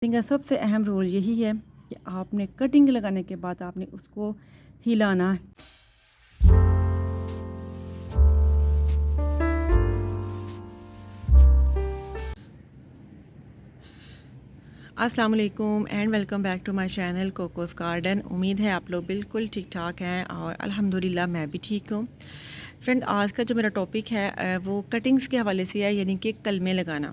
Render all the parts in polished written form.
Cutting का सबसे अहम रोल यही है कि आपने कटिंग लगाने के बाद आपने उसको हिलाना है। अस्सलाम वालेकुम and welcome back to my channel Cocos Garden. उम्मीद है आप लोग बिल्कुल ठीक ठाक हैं और अल्हम्दुलिल्लाह मैं भी ठीक हूँ। फ्रेंड, आज का जो मेरा टॉपिक है वो कटिंग्स के हवाले से है, यानी कि कलमे लगाना।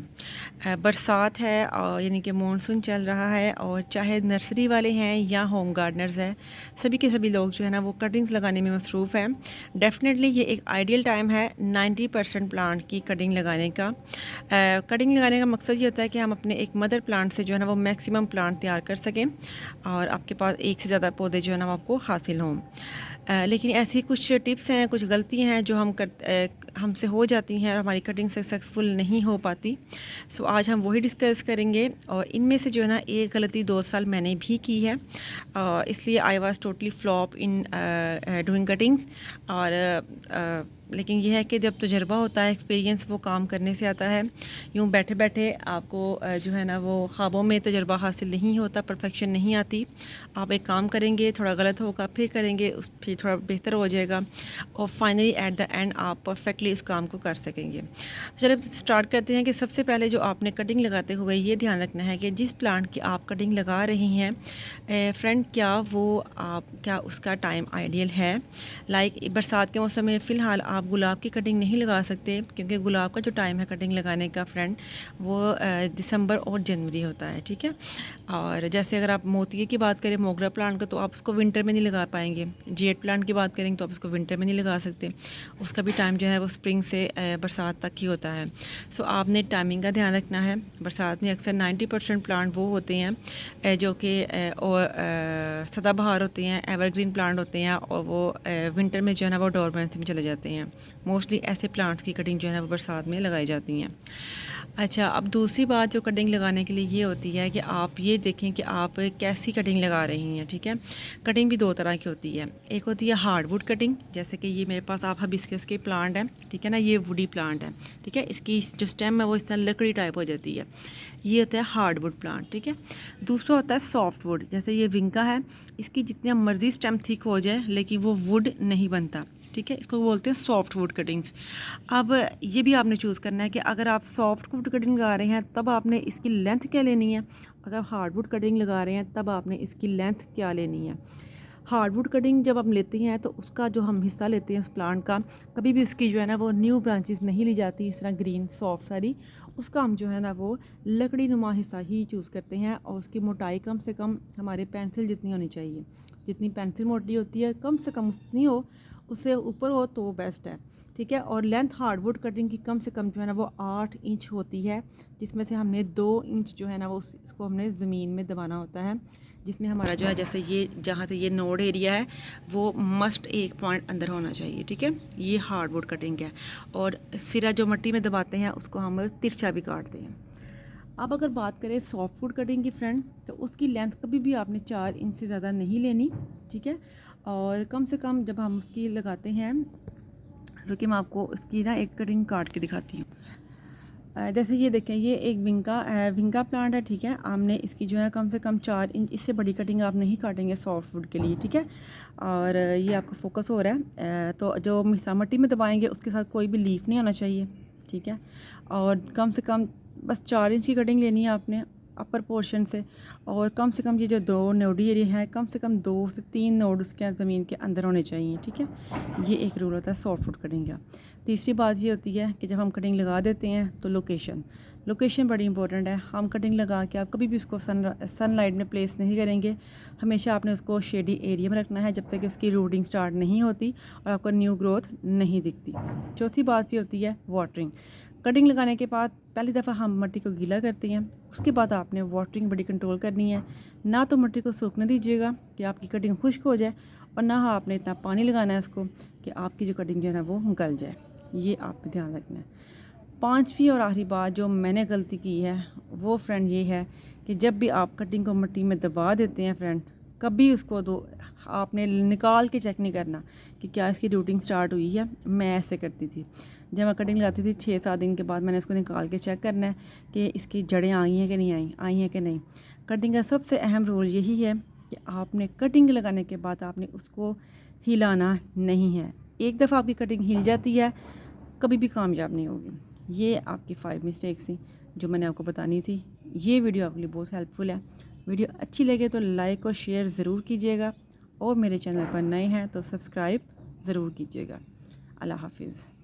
बरसात है और यानी कि मानसून चल रहा है और चाहे नर्सरी वाले हैं या होम गार्डनर्स हैं, सभी के सभी लोग जो है ना वो कटिंग्स लगाने में मसरूफ़ हैं। डेफ़िनेटली ये एक आइडियल टाइम है 90% प्लांट की कटिंग लगाने का। कटिंग लगाने का मकसद ये होता है कि हम अपने एक मदर प्लांट से जो है ना वो मैक्सिमम प्लांट तैयार कर सकें और आपके पास एक से ज़्यादा पौधे जो है ना वो आपको हासिल हों। लेकिन ऐसी कुछ टिप्स हैं, कुछ गलतियां हैं जो हमसे हो जाती हैं और हमारी कटिंग सक्सेसफुल नहीं हो पाती। सो आज हम वही डिस्कस करेंगे और इनमें से जो है ना एक गलती 2 साल मैंने भी की है, इसलिए I was totally flop in doing cuttings. और लेकिन यह है कि जब तजुर्बा होता है, एक्सपीरियंस वो काम करने से आता है। यूँ बैठे बैठे आपको जो है ना वो ख्वाबों में तजुर्बा हासिल नहीं होता, परफेक्शन नहीं आती। आप एक काम करेंगे, थोड़ा गलत होगा, फिर करेंगे, फिर थोड़ा बेहतर हो जाएगा और फाइनली एट द एंड आप परफेक्टली इस काम को कर सकेंगे। चलिए स्टार्ट करते हैं कि सबसे पहले जो आपने कटिंग लगाते हुए ये ध्यान रखना है कि जिस प्लांट की आप कटिंग लगा रही हैं फ्रेंड, क्या उसका टाइम आइडियल है। लाइक बरसात के मौसम में फ़िलहाल आप गुलाब की कटिंग नहीं लगा सकते, क्योंकि गुलाब का जो टाइम है कटिंग लगाने का फ्रेंड वो दिसंबर और जनवरी होता है, ठीक है। और जैसे अगर आप मोतिये की बात करें, मोगरा प्लांट का, तो आप उसको विंटर में नहीं लगा पाएंगे। जेड प्लांट की बात करेंगे तो आप उसको विंटर में नहीं लगा सकते, उसका भी टाइम जो है वो स्प्रिंग से बरसात तक ही होता है। सो आपने टाइमिंग का ध्यान रखना है। बरसात में अक्सर 90% प्लांट वो होते हैं जो कि सदाबहार होते हैं, एवरग्रीन प्लांट होते हैं और वो विंटर में जो है ना वो डोरमेंसी में चले जाते हैं। मोस्टली ऐसे प्लांट्स की कटिंग जो है ना वो बरसात में लगाई जाती हैं। अच्छा, अब दूसरी बात जो कटिंग लगाने के लिए ये होती है कि आप ये देखें कि आप कैसी कटिंग लगा रही हैं, ठीक है। कटिंग भी दो तरह की होती है। एक होती है हार्डवुड कटिंग, जैसे कि ये मेरे पास आप हिबिस्कस के प्लांट हैं, ठीक है ना, ये वुडी प्लांट है, ठीक है। इसकी जो स्टेम है वो इस तरह लकड़ी टाइप हो जाती है, ये होता है हार्डवुड प्लांट, ठीक है। दूसरा होता है सॉफ्टवुड, जैसे ये विंका है, इसकी जितनी मर्जी स्टेम थिक हो जाए लेकिन वो वुड नहीं बनता, ठीक है। इसको बोलते हैं सॉफ्ट वुड कटिंग्स। अब ये भी आपने चूज़ करना है कि अगर आप सॉफ्ट वुड कटिंग लगा रहे हैं तब आपने इसकी लेंथ क्या लेनी है, अगर हार्डवुड कटिंग लगा रहे हैं तब आपने इसकी लेंथ क्या लेनी है। हार्डवुड कटिंग जब हम लेते हैं तो उसका जो हम हिस्सा लेते हैं उस प्लांट का, कभी भी उसकी जो है ना वो न्यू ब्रांचेस नहीं ली जाती, इस तरह ग्रीन सॉफ्ट सारी। उसका हम जो है ना वो लकड़ी नुमा हिस्सा ही चूज़ करते हैं और उसकी मोटाई कम से कम हमारे पेंसिल जितनी होनी चाहिए। जितनी पेंसिल मोटी होती है कम से कम उतनी हो, उससे ऊपर हो तो बेस्ट है, ठीक है। और लेंथ हार्डवुड कटिंग की कम से कम जो है ना वो 8 इंच होती है, जिसमें से हमने 2 इंच जो है ना वो इसको हमने ज़मीन में दबाना होता है, जिसमें हमारा जो है जैसे ये जहाँ से ये नोड एरिया है वो मस्ट 1 पॉइंट अंदर होना चाहिए, ठीक है। ये हार्डवुड कटिंग है। और सिरा जो मिट्टी में दबाते हैं उसको हम तिरछा भी काटते हैं। अब अगर बात करें सॉफ्टवुड कटिंग की फ्रेंड, तो उसकी लेंथ कभी भी आपने 4 इंच से ज़्यादा नहीं लेनी, ठीक है। और कम से कम जब हम उसकी लगाते हैं, क्योंकि मैं आपको उसकी ना एक कटिंग काट के दिखाती हूँ। जैसे ये देखें, ये एक विंका प्लांट है, ठीक है। आपने इसकी जो है कम से कम 4 इंच, इससे बड़ी कटिंग आप नहीं काटेंगे सॉफ्ट वुड के लिए, ठीक है। और ये आपका फोकस हो रहा है, तो जो मिसा मिट्टी में दबाएंगे उसके साथ कोई भी लीफ नहीं होना चाहिए, ठीक है। और कम से कम बस 4 इंच की कटिंग लेनी है आपने अपर पोर्शन से। और कम से कम ये जो 2 नोडी एरिया है, कम से कम 2 से 3 नोड उसके ज़मीन के अंदर होने चाहिए, ठीक है। ये एक रूल होता है सॉफ्ट वुड कटिंग का। तीसरी बात ये होती है कि जब हम कटिंग लगा देते हैं तो लोकेशन बड़ी इंपॉर्टेंट है। हम कटिंग लगा के आप कभी भी उसको सनलाइट में प्लेस नहीं करेंगे। हमेशा आपने उसको शेडी एरिया में रखना है जब तक उसकी रूटिंग स्टार्ट नहीं होती और आपको न्यू ग्रोथ नहीं दिखती। चौथी बात ये होती है वाटरिंग। कटिंग लगाने के बाद पहली दफ़ा हम मिट्टी को गीला करते हैं, उसके बाद आपने वाटरिंग बड़ी कंट्रोल करनी है। ना तो मिट्टी को सूखने दीजिएगा कि आपकी कटिंग खुश्क हो जाए, और ना आपने इतना पानी लगाना है उसको कि आपकी जो कटिंग जो है ना वो गल जाए। ये आपको ध्यान रखना है। पांचवी और आखिरी बात जो मैंने गलती की है वो फ्रेंड ये है कि जब भी आप कटिंग को मिट्टी में दबा देते हैं फ्रेंड, कभी उसको आपने निकाल के चेक नहीं करना कि क्या इसकी रूटिंग स्टार्ट हुई है। मैं ऐसे करती थी, जब मैं कटिंग लगाती थी 6-7 दिन के बाद मैंने उसको निकाल के चेक करना है कि इसकी जड़ें आई हैं कि नहीं आई हैं कि नहीं। कटिंग का सबसे अहम रोल यही है कि आपने कटिंग लगाने के बाद आपने उसको हिलाना नहीं है। एक दफ़ा आपकी कटिंग हिल जाती है, कभी भी कामयाब नहीं होगी। ये आपकी 5 मिस्टेक्स थी जो मैंने आपको बतानी थी। ये वीडियो आपके लिए बहुत हेल्पफुल है। वीडियो अच्छी लगे तो लाइक और शेयर ज़रूर कीजिएगा और मेरे चैनल पर नए हैं तो सब्सक्राइब ज़रूर कीजिएगा। अल्लाह हाफिज़।